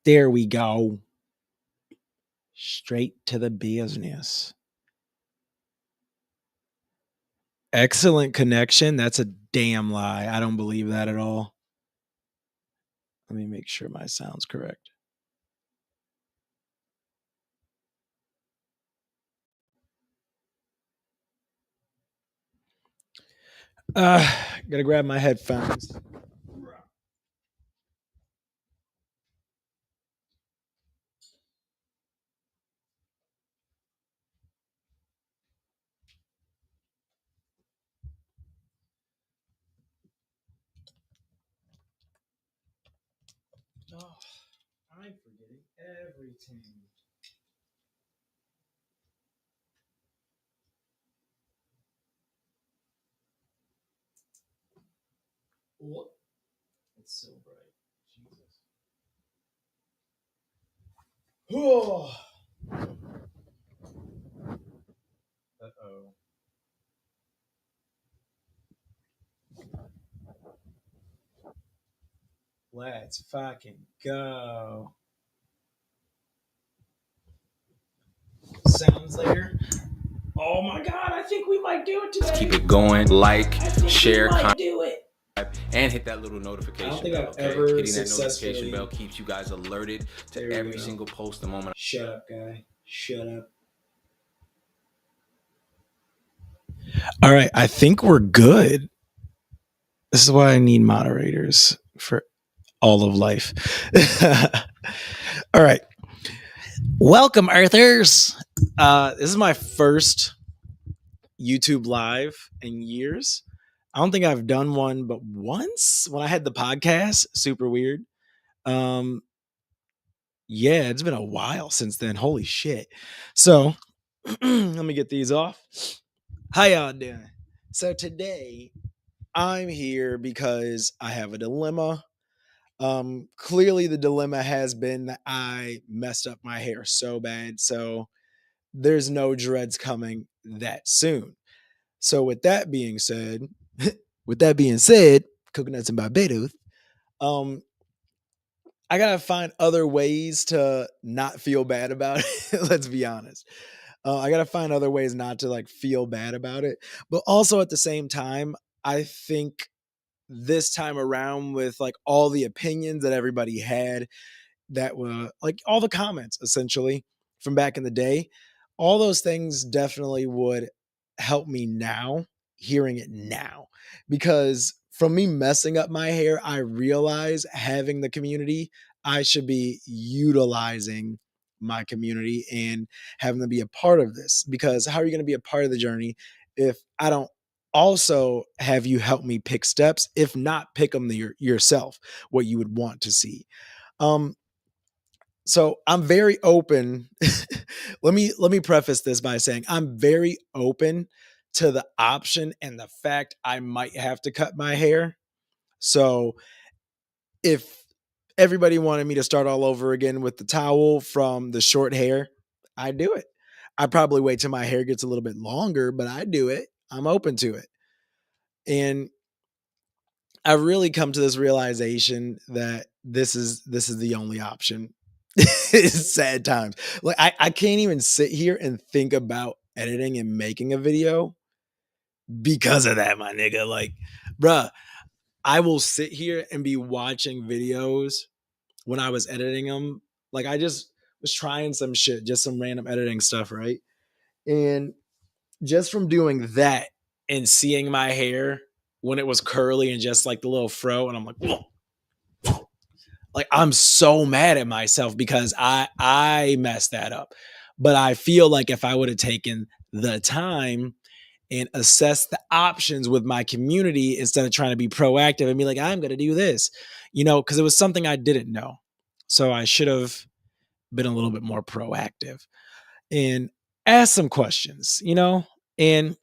There we go. Straight to the business. Excellent connection. That's a damn lie. I don't believe that at all. Let me make sure my sound's correct. Gotta grab my headphones. Oh, I'm forgetting everything. What? It's so bright. Jesus. Oh. Uh-oh. Let's fucking go. Sounds there. Oh my god, I think we might do it today. Keep it going. Like, share, do it. And hit that little notification I don't think bell. I've ever Hitting that successfully... notification bell keeps you guys alerted to every single post the moment. Shut up, guy. Shut up. All right, I think we're good. This is why I need moderators for all of life. All right. Welcome, Earthers. This is my first YouTube live in years. I don't think I've done one but once when I had the podcast. Super weird. Yeah, it's been a while since then. Holy shit. So let me get these off. How y'all doing? So today I'm here because I have a dilemma. Clearly the dilemma has been that I messed up my hair so bad. So there's no dreads coming that soon. So with that being said, coconuts in Barbados, I gotta find other ways to not feel bad about it. Let's be honest. I gotta find other ways not to like feel bad about it. But also at the same time, I think this time around with like all the opinions that everybody had, that were like all the comments essentially from back in the day, all those things definitely would help me now, hearing it now, because from me messing up my hair, I realize having the community, I should be utilizing my community and having them be a part of this, because how are you going to be a part of the journey if I don't also have you help me pick steps, if not pick them yourself, what you would want to see. So I'm very open. let me preface this by saying I'm very open to the option and the fact I might have to cut my hair. So if everybody wanted me to start all over again with the towel from the short hair, I do it. I probably wait till my hair gets a little bit longer, but I do it. I'm open to it. And I've really come to this realization that this is the only option. It's sad times. Like I can't even sit here and think about editing and making a video because of that, my nigga. Like, bruh, I will sit here and be watching videos when I was editing them. Like I just was trying some shit, just some random editing stuff, right? And just from doing that and seeing my hair when it was curly and just like the little fro, and I'm like, whoa. Like I'm so mad at myself because I messed that up. But I feel like if I would have taken the time and assessed the options with my community instead of trying to be proactive and be like, I'm going to do this, because it was something I didn't know. So I should have been a little bit more proactive and ask some questions, and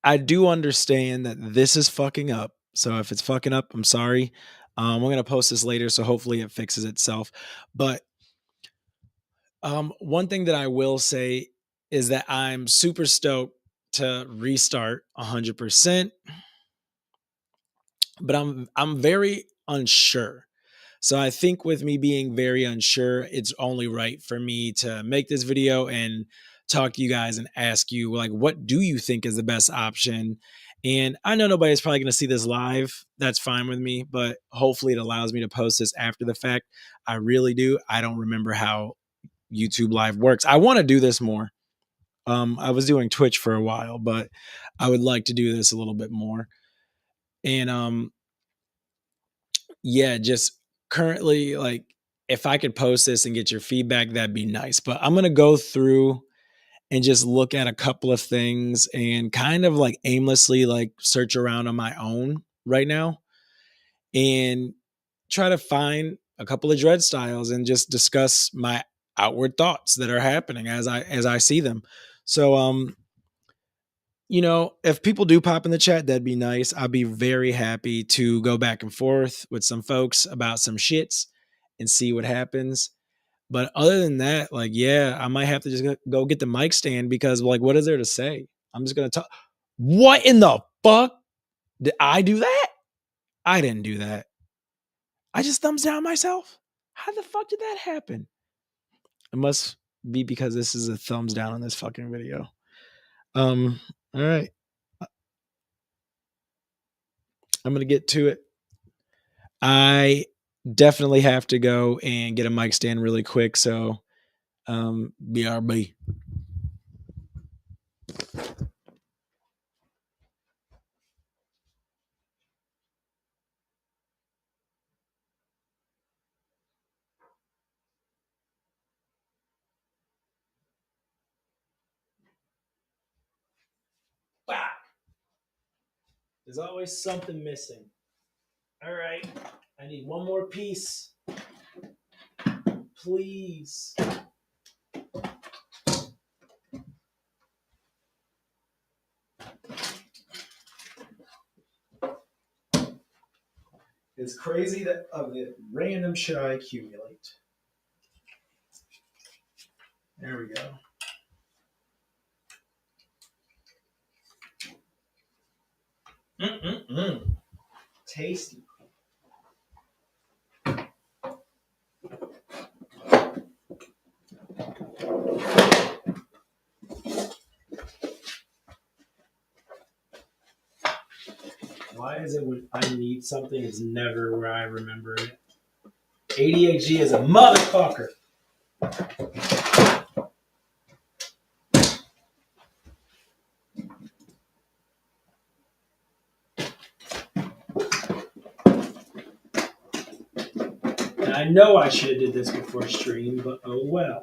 I do understand that this is fucking up. So if it's fucking up, I'm sorry. We're going to post this later, so hopefully it fixes itself. But one thing that I will say is that I'm super stoked to restart 100%. but I'm very unsure. So I think with me being very unsure, it's only right for me to make this video and talk to you guys and ask you, like, what do you think is the best option? And I know nobody's probably going to see this live. That's fine with me, but hopefully it allows me to post this after the fact. I really do. I don't remember how YouTube live works. I want to do this more. I was doing Twitch for a while, but I would like to do this a little bit more. And yeah, just currently, like, if I could post this and get your feedback, that'd be nice. But I'm gonna go through and just look at a couple of things and kind of like aimlessly like search around on my own right now and try to find a couple of dread styles and just discuss my outward thoughts that are happening as I see them. So if people do pop in the chat, that'd be nice. I'd be very happy to go back and forth with some folks about some shits and see what happens. But other than that, like, yeah, I might have to just go get the mic stand because, like, what is there to say? I'm just going to talk. What in the fuck? Did I do that? I didn't do that. I just thumbs down myself. How the fuck did that happen? It must be because this is a thumbs down on this fucking video. All right. I'm going to get to it. I definitely have to go and get a mic stand really quick. So, BRB. Bah! There's always something missing. All right. I need one more piece. Please. It's crazy that of the random shit I accumulate. There we go. Tasty. Why is it when I need something, it's never where I remember it? ADHD is a motherfucker. And I know I should have did this before stream, but oh well.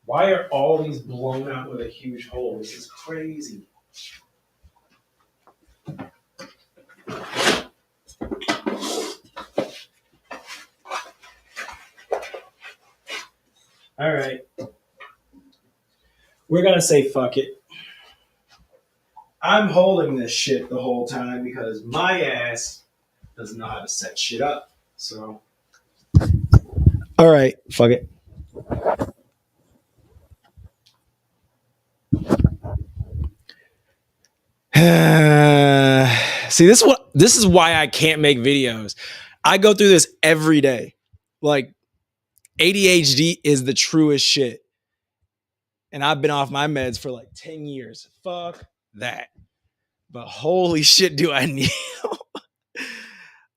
Why are all these blown out with a huge hole? This is crazy. All right. We're going to say fuck it. I'm holding this shit the whole time because my ass doesn't know how to set shit up. So, all right, fuck it. See, this is why I can't make videos. I go through this every day. Like, ADHD is the truest shit. And I've been off my meds for like 10 years. Fuck that. But holy shit, do I need.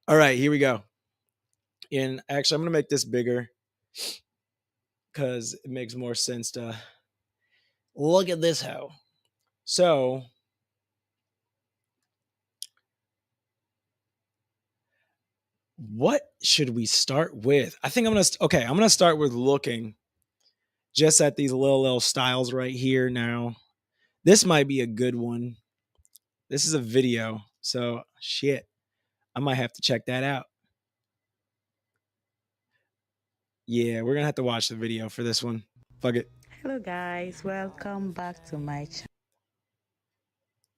All right, here we go. And actually, I'm going to make this bigger because it makes more sense to look at this hoe. So, what should we start with? I think I'm going to start with looking just at these little styles right here now. This might be a good one. This is a video. So, shit. I might have to check that out. Yeah, we're going to have to watch the video for this one. Fuck it. Hello guys, welcome back to my channel.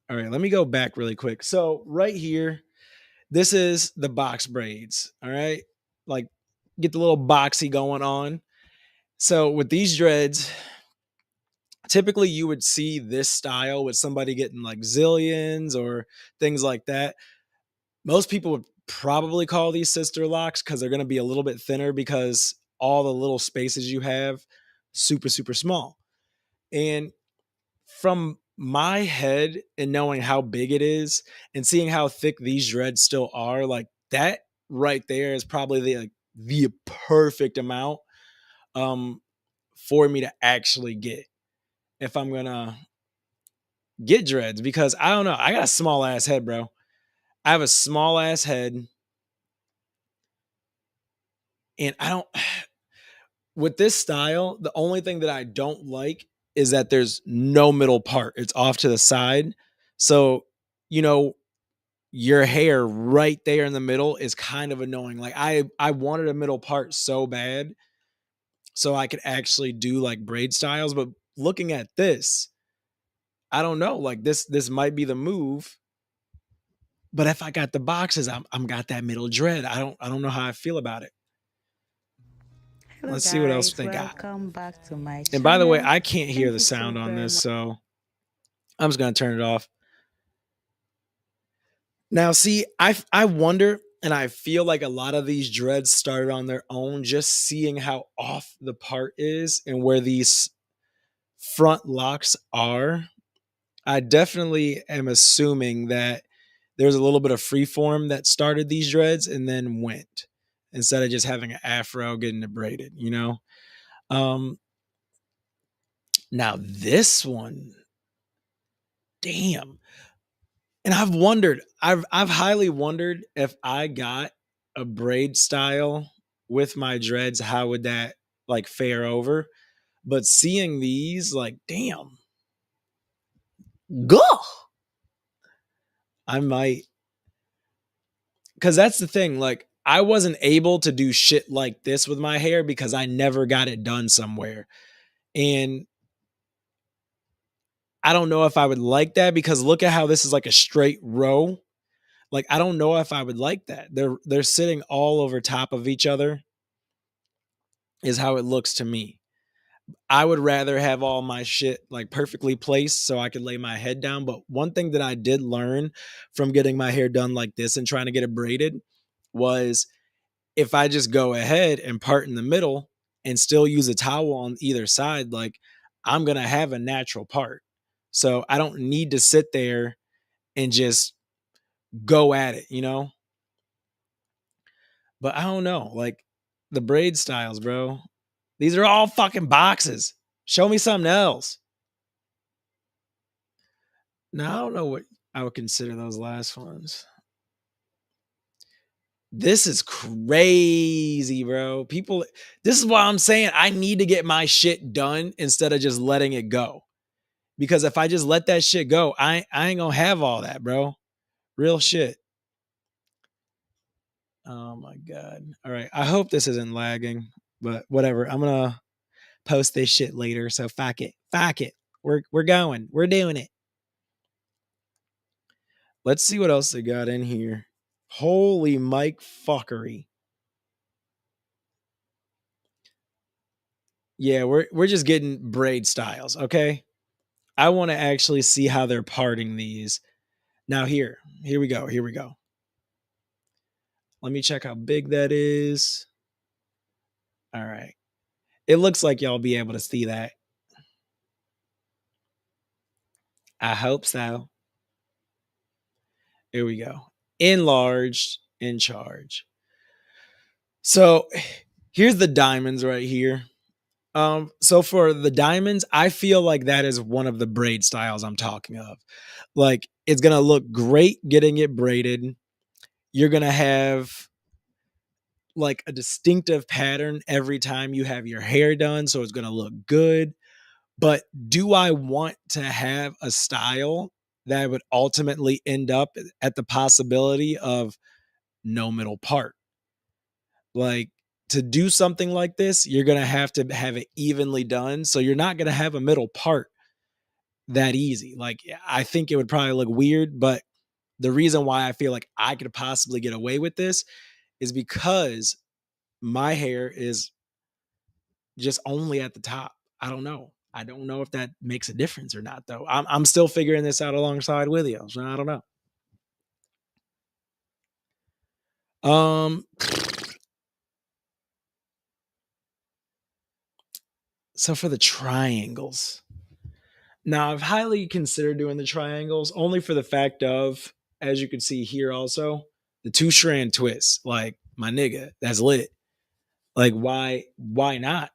All right, let me go back really quick. So right here, this is the box braids. All right. Like get the little boxy going on. So with these dreads, typically you would see this style with somebody getting like zillions or things like that. Most people would probably call these sister locks because they're going to be a little bit thinner because all the little spaces you have super super small. And from my head and knowing how big it is and seeing how thick these dreads still are, like that right there is probably the perfect amount um for me to actually get if I'm gonna get dreads, because I don't know, I got a small ass head, bro. I have a small ass head, and I don't with this style, the only thing that I don't like is that there's no middle part. It's off to the side. So, you know, your hair right there in the middle is kind of annoying. Like I wanted a middle part so bad so I could actually do like braid styles, but looking at this, I don't know. Like this might be the move. But if I got the boxes, I'm got that middle dread. I don't know how I feel about it. Hello, Let's see what else guys. they got. Welcome back to my And by the way, channel. I can't hear Thank the you so sound on very this, much. so I'm just gonna turn it off. Now, see, I wonder, and I feel like a lot of these dreads started on their own, just seeing how off the part is and where these front locks are. I definitely am assuming that there's a little bit of freeform that started these dreads and then went instead of just having an afro getting it braided, you know? Um, Now this one, damn. And I've highly wondered if I got a braid style with my dreads, how would that like fare over? But seeing these, like, damn, go. I might, because that's the thing. Like, I wasn't able to do shit like this with my hair because I never got it done somewhere. And I don't know if I would like that because look at how this is like a straight row. Like, I don't know if I would like that. They're sitting all over top of each other, is how it looks to me. I would rather have all my shit like perfectly placed so I could lay my head down. But one thing that I did learn from getting my hair done like this and trying to get it braided was if I just go ahead and part in the middle and still use a towel on either side, like I'm going to have a natural part. So I don't need to sit there and just go at it, you know? But I don't know. Like the braid styles, bro. These are all fucking boxes. Show me something else. Now I don't know what I would consider those last ones. This is crazy, bro. People, this is why I'm saying I need to get my shit done instead of just letting it go. Because if I just let that shit go, I ain't gonna have all that, bro. Real shit. Oh my god. All right. I hope this isn't lagging, but whatever. I'm gonna post this shit later. So fuck it. Fuck it. We're going. We're doing it. Let's see what else they got in here. Holy Mike fuckery. Yeah, we're just getting braid styles, okay? I want to actually see how they're parting these. Now here we go. Here we go. Let me check how big that is. All right. It looks like y'all be able to see that. I hope so. Here we go. Enlarged, in charge. So here's the diamonds right here. So for the diamonds, I feel like that is one of the braid styles I'm talking of. Like it's gonna look great getting it braided. You're gonna have like a distinctive pattern every time you have your hair done, so it's gonna look good. But do I want to have a style that would ultimately end up at the possibility of no middle part? Like to do something like this, you're going to have it evenly done. So you're not going to have a middle part that easy. Like I think it would probably look weird, but the reason why I feel like I could possibly get away with this is because my hair is just only at the top. I don't know. I don't know if that makes a difference or not, though. I'm still figuring this out alongside with you. So I don't know. Um, so for the triangles, now I've highly considered doing the triangles only for the fact of, as you can see here, also the 2-strand twist. Like my nigga, that's lit. Like why not?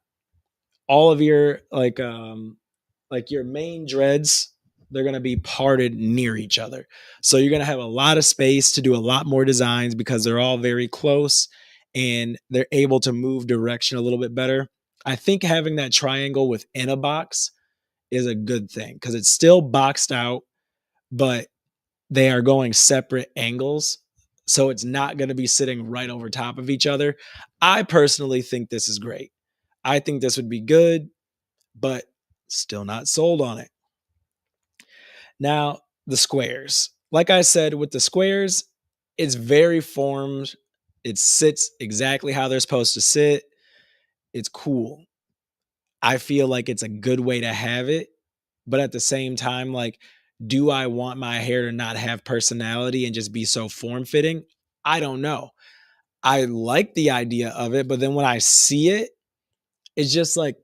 All of your like your main dreads, they're going to be parted near each other. So you're going to have a lot of space to do a lot more designs because they're all very close and they're able to move direction a little bit better. I think having that triangle within a box is a good thing because it's still boxed out, but they are going separate angles. So it's not going to be sitting right over top of each other. I personally think this is great. I think this would be good, but still not sold on it. Now, the squares. Like I said, with the squares, it's very formed. It sits exactly how they're supposed to sit. It's cool. I feel like it's a good way to have it. But at the same time, like, do I want my hair to not have personality and just be so form fitting? I don't know. I like the idea of it, but then when I see it, it's just like,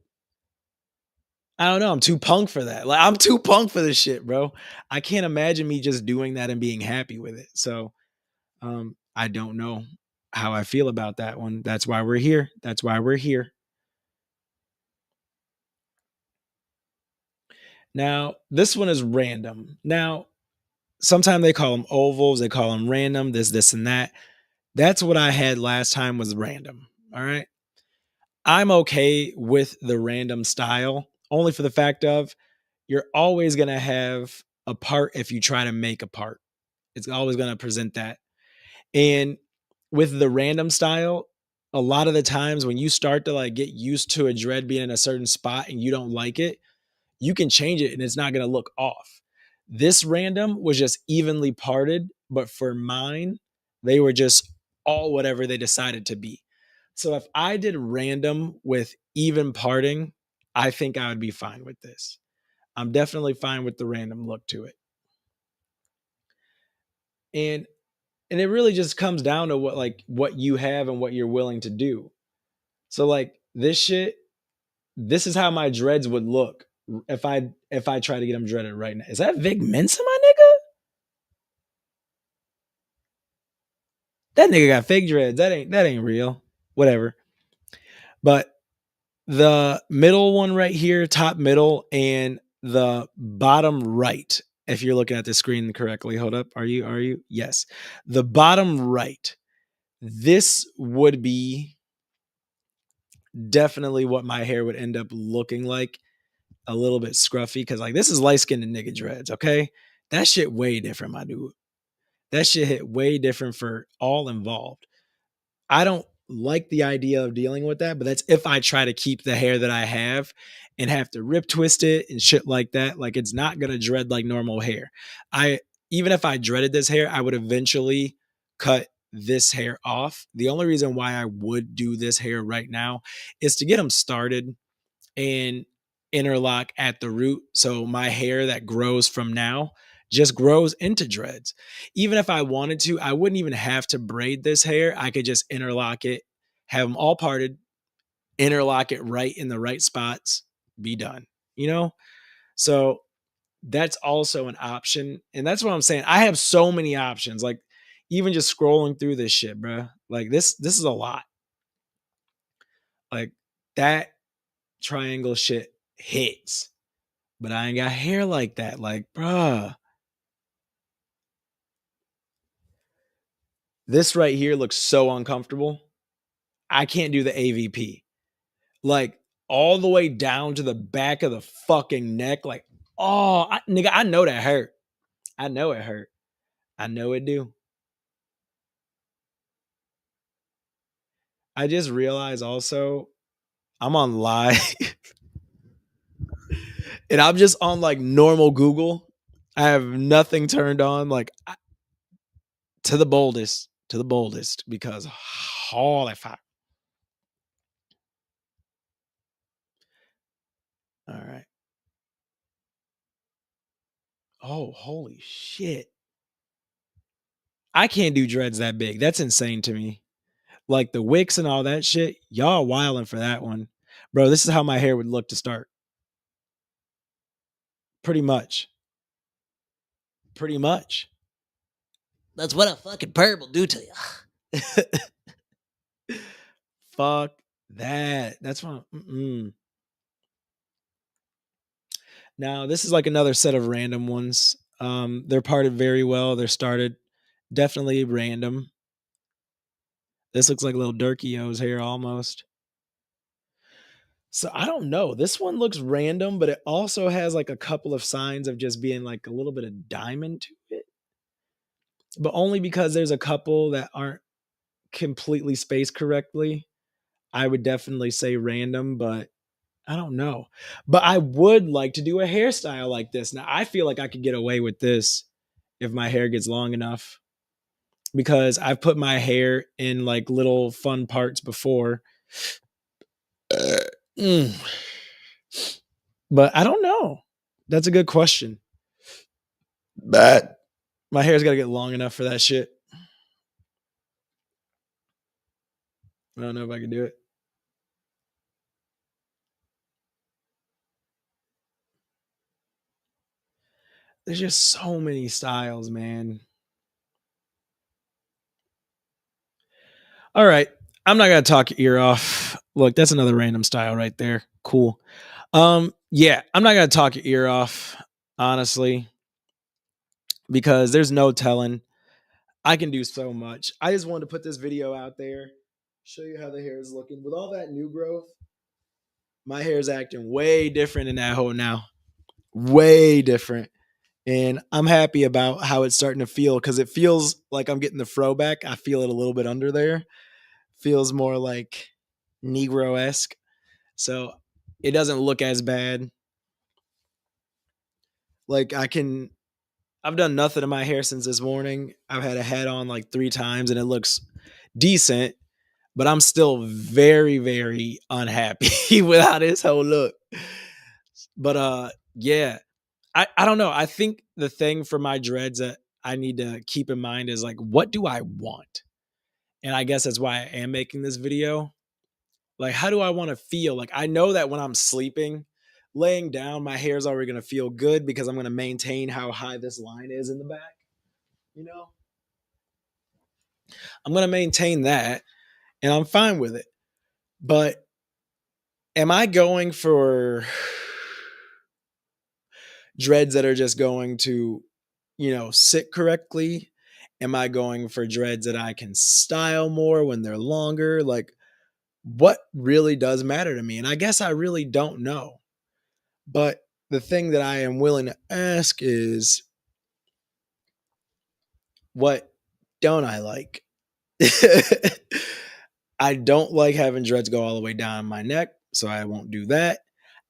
I don't know. I'm too punk for that. Like, I'm too punk for this shit, bro. I can't imagine me just doing that and being happy with it. So, I don't know how I feel about that one. That's why we're here. That's why we're here. Now, this one is random. Now, sometimes they call them ovals, they call them random, this, and that. That's what I had last time was random. All right. I'm okay with the random style, only for the fact of you're always going to have a part if you try to make a part. It's always going to present that. And with the random style, a lot of the times when you start to like get used to a dread being in a certain spot and you don't like it, you can change it and it's not going to look off. This random was just evenly parted, but for mine, they were just all whatever they decided to be. So if I did random with even parting, I think I would be fine with this. I'm definitely fine with the random look to it. And it really just comes down to what you have and what you're willing to do. So like this shit, this is how my dreads would look if I try to get them dreaded right now. Is that Vic Mensa, my nigga? That nigga got fake dreads. That ain't real. Whatever. But the middle one right here, top middle, and the bottom right, if you're looking at the screen correctly, hold up. Are you? Yes. The bottom right. This would be definitely what my hair would end up looking like. A little bit scruffy because like this is light skinned nigga dreads, okay? That shit way different, my dude. That shit hit way different for all involved. I don't like the idea of dealing with that, but that's if I try to keep the hair that I have and have to rip twist it and shit like that. Like it's not gonna dread like normal hair. I Even if I dreaded this hair, I would eventually cut this hair off. The only reason why I would do this hair right now is to get them started and interlock at the root. So my hair that grows from now just grows into dreads. Even if I wanted to, I wouldn't even have to braid this hair. I could just interlock it, have them all parted, interlock it right in the right spots, be done. You know? So that's also an option. And that's what I'm saying. I have so many options. Like even just scrolling through this shit, bro. Like this is a lot. Like that triangle shit hits. But I ain't got hair like that. Like, bruh. This right here looks so uncomfortable. I can't do the AVP. Like, all the way down to the back of the fucking neck. Like, nigga, I know that hurt. I know it hurt. I know it do. I just realized also I'm on live and I'm just on like normal Google. I have nothing turned on. Like, To the boldest, because holy fuck. All right. Oh, holy shit. I can't do dreads that big. That's insane to me. Like the wicks and all that shit. Y'all wilding for that one. Bro, this is how my hair would look to start. Pretty much. Pretty much. That's what a fucking perm will do to you. Fuck that. That's what. Now, this is like another set of random ones. They're parted very well. They're started definitely random. This looks like little Durkio's hair almost. So I don't know. This one looks random, but it also has like a couple of signs of just being like a little bit of diamond to it. But only because there's a couple that aren't completely spaced correctly. I would definitely say random, but I don't know. But I would like to do a hairstyle like this. Now, I feel like I could get away with this if my hair gets long enough, because I've put my hair in like little fun parts before. But I don't know. That's a good question. But my hair's got to get long enough for that shit. I don't know if I can do it. There's just so many styles, man. All right. I'm not going to talk your ear off. Look, that's another random style right there. Cool. Yeah, I'm not going to talk your ear off, honestly, because there's no telling. I can do so much. I just wanted to put this video out there, show you how the hair is looking. With all that new growth, my hair is acting way different in that hole now. Way different. And I'm happy about how it's starting to feel, because it feels like I'm getting the fro back. I feel it a little bit under there. Feels more like Negro-esque. So it doesn't look as bad. Like I've done nothing to my hair since this morning. I've had a hat on like 3 times and it looks decent, but I'm still very, very unhappy with how this whole look. But yeah, I don't know. I think the thing for my dreads that I need to keep in mind is like, what do I want? And I guess that's why I am making this video. Like, how do I want to feel? Like, I know that when I'm sleeping, laying down, my hair's already going to feel good because I'm going to maintain how high this line is in the back. You know, I'm going to maintain that and I'm fine with it. But am I going for dreads that are just going to, sit correctly? Am I going for dreads that I can style more when they're longer? Like, what really does matter to me? And I guess I really don't know. But the thing that I am willing to ask is, what don't I like? I don't like having dreads go all the way down my neck, so I won't do that.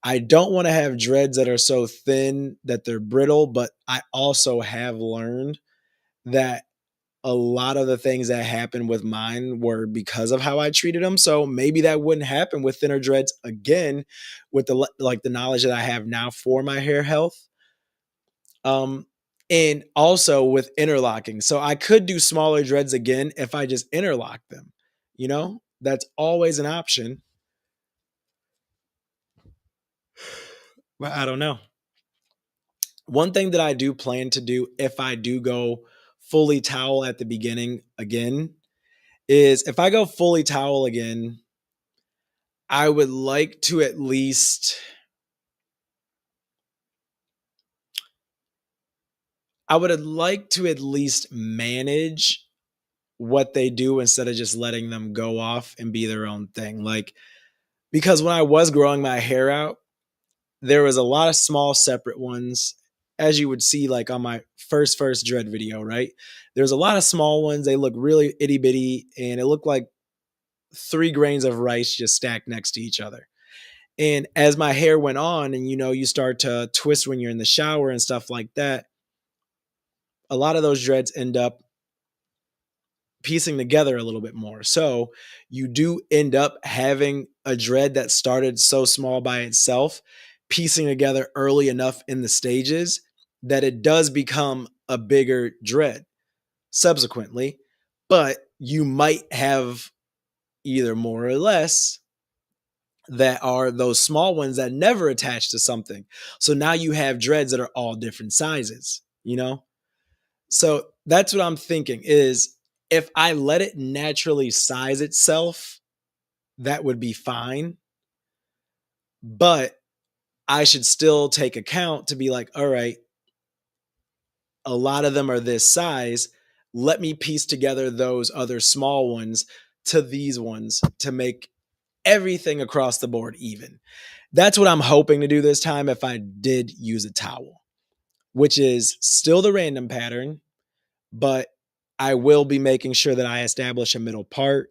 I don't want to have dreads that are so thin that they're brittle, but I also have learned that a lot of the things that happened with mine were because of how I treated them. So maybe that wouldn't happen with thinner dreads again, with the knowledge that I have now for my hair health. And also with interlocking. So I could do smaller dreads again if I just interlock them. That's always an option. But I don't know. One thing that I do plan to do if I do go fully towel at the beginning again is, if I go fully towel again, I would like to at least manage what they do instead of just letting them go off and be their own thing. Like, because when I was growing my hair out, there was a lot of small separate ones, as you would see like on my first dread video, right? There's a lot of small ones. They look really itty bitty, and it looked like 3 grains of rice just stacked next to each other. And as my hair went on, and you start to twist when you're in the shower and stuff like that, a lot of those dreads end up piecing together a little bit more. So you do end up having a dread that started so small by itself, piecing together early enough in the stages that it does become a bigger dread subsequently. But you might have either more or less that are those small ones that never attach to something. So now you have dreads that are all different sizes, you know? So that's what I'm thinking is if I let it naturally size itself, that would be fine. But I should still take account to be like, all right, a lot of them are this size. Let me piece together those other small ones to these ones to make everything across the board even. That's what I'm hoping to do this time if I did use a towel, which is still the random pattern, but I will be making sure that I establish a middle part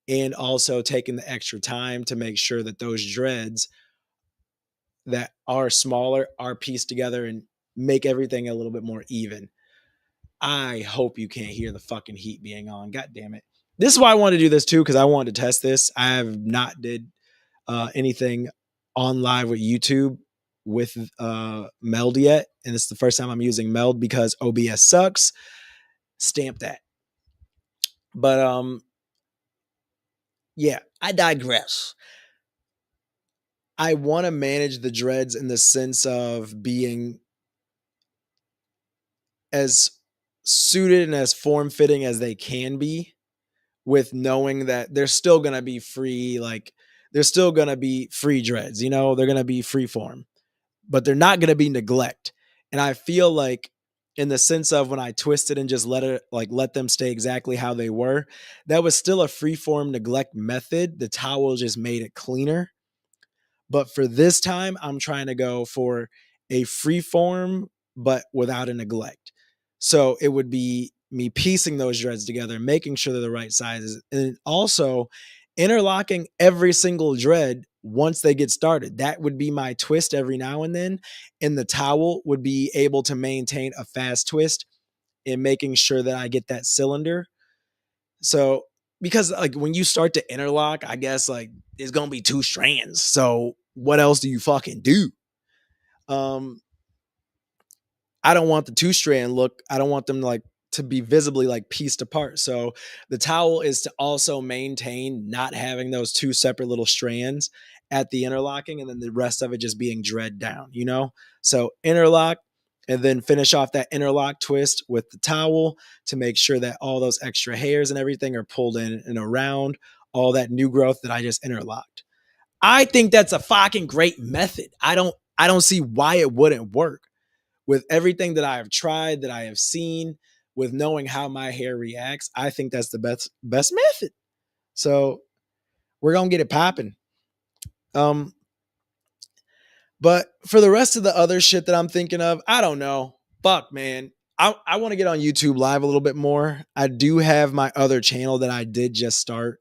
and also taking the extra time to make sure that those dreads that are smaller are pieced together and make everything a little bit more even. I hope you can't hear the fucking heat being on. God damn it. This is why I wanted to do this too, because I wanted to test this. I have not did anything on live with YouTube with Meld yet. And it's the first time I'm using Meld because OBS sucks. Stamp that. But yeah, I digress. I want to manage the dreads in the sense of being as suited and as form fitting as they can be, with knowing that they're still going to be free. Like they're still going to be free dreads, you know, they're going to be free form, but they're not going to be neglect. And I feel like in the sense of when I twisted and just let them stay exactly how they were, that was still a free form neglect method. The towel just made it cleaner. But for this time, I'm trying to go for a free form, but without a neglect. So it would be me piecing those dreads together, making sure they're the right sizes, and also interlocking every single dread once they get started. That would be my twist every now and then. And the towel would be able to maintain a fast twist in making sure that I get that cylinder. So because like when you start to interlock, I guess like it's gonna be two strands. So what else do you fucking do? I don't want the two strand look. I don't want them to be visibly like pieced apart. So the towel is to also maintain not having those two separate little strands at the interlocking, and then the rest of it just being dread down, you know? So interlock and then finish off that interlock twist with the towel to make sure that all those extra hairs and everything are pulled in and around all that new growth that I just interlocked. I think that's a fucking great method. I don't see why it wouldn't work with everything that I have tried, that I have seen, with knowing how my hair reacts. I think that's the best method. So we're gonna get it popping. But for the rest of the other shit that I'm thinking of, I don't know. Fuck, man. I want to get on YouTube live a little bit more. I do have my other channel that I did just start,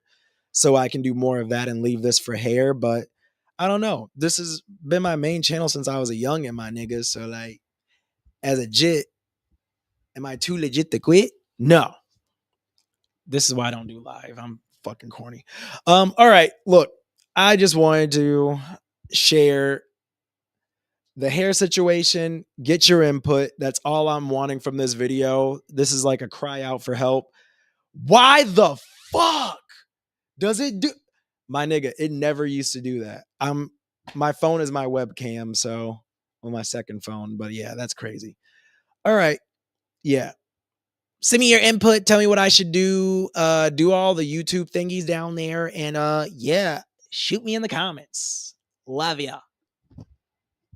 so I can do more of that and leave this for hair. But I don't know. This has been my main channel since I was a youngin', my niggas. So like, as a jit, am I too legit to quit? No. This is why I don't do live. I'm fucking corny. All right. Look, I just wanted to share the hair situation, get your input. That's all I'm wanting from this video. This is like a cry out for help. Why the fuck does it do? My nigga, it never used to do that. My phone is my webcam, so on my second phone. But yeah, that's crazy. All right. Yeah. Send me your input. Tell me what I should do. Do all the YouTube thingies down there. And yeah, shoot me in the comments. Love ya.